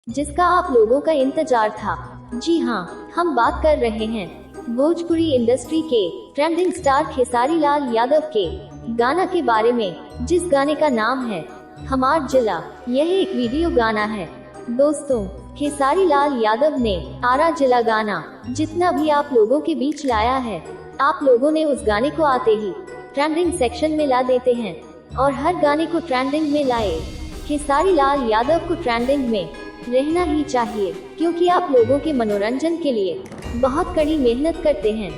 जिसका आप लोगों का इंतजार था। जी हाँ, हम बात कर रहे हैं भोजपुरी इंडस्ट्री के ट्रेंडिंग स्टार खेसारी लाल यादव के गाना के बारे में, जिस गाने का नाम है हमार जिला। यह एक वीडियो गाना है दोस्तों। खेसारी लाल यादव ने आरा जिला गाना जितना भी आप लोगों के बीच लाया है, आप लोगों ने उस गाने को आते ही ट्रेंडिंग सेक्शन में ला देते हैं और हर गाने को ट्रेंडिंग में लाए। खेसारी लाल यादव को ट्रेंडिंग में रहना ही चाहिए, क्योंकि आप लोगों के मनोरंजन के लिए बहुत कड़ी मेहनत करते हैं।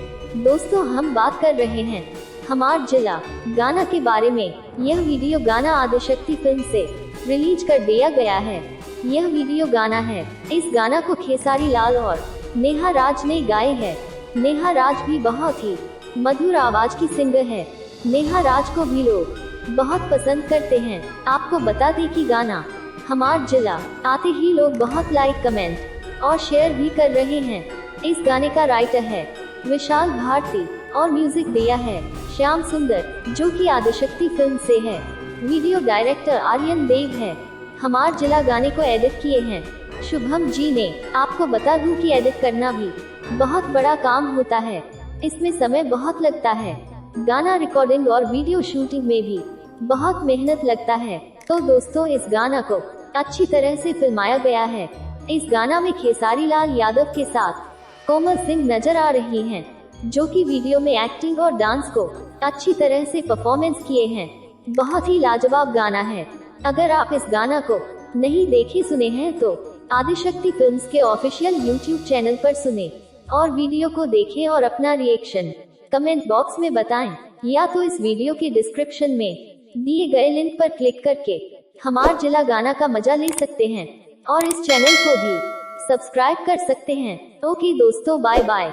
दोस्तों, हम बात कर रहे हैं हमार जिला गाना के बारे में। यह वीडियो गाना आदिशक्ति फिल्म से रिलीज कर दिया गया है। यह वीडियो गाना है, इस गाना को खेसारी लाल और नेहा राज ने गाए हैं। नेहा राज भी बहुत ही मधुर आवाज की सिंगर है। नेहा राज को भी लोग बहुत पसंद करते हैं। आपको बता दें कि गाना हमार जिला आते ही लोग बहुत लाइक, कमेंट और शेयर भी कर रहे हैं। इस गाने का राइटर है विशाल भारती और म्यूजिक दिया है श्याम सुंदर, जो कि आदिशक्ति फिल्म से है। वीडियो डायरेक्टर आर्यन देव है। हमार जिला गाने को एडिट किए हैं शुभम जी ने। आपको बता दूं कि एडिट करना भी बहुत बड़ा काम होता है, इसमें समय बहुत लगता है। गाना रिकॉर्डिंग और वीडियो शूटिंग में भी बहुत मेहनत लगता है। तो दोस्तों, इस गाना को अच्छी तरह से फिल्माया गया है। इस गाना में खेसारी लाल यादव के साथ कोमल सिंह नजर आ रही हैं, जो कि वीडियो में एक्टिंग और डांस को अच्छी तरह से परफॉर्मेंस किए हैं। बहुत ही लाजवाब गाना है। अगर आप इस गाना को नहीं देखे सुने हैं तो आदिशक्ति फिल्म्स के ऑफिशियल यूट्यूब चैनल पर सुने और वीडियो को देखें और अपना रिएक्शन कमेंट बॉक्स में बताएं, या तो इस वीडियो के डिस्क्रिप्शन में दिए गए लिंक पर क्लिक करके हमार जिला गाना का मजा ले सकते हैं और इस चैनल को भी सब्सक्राइब कर सकते हैं। ओके दोस्तों, बाय बाय।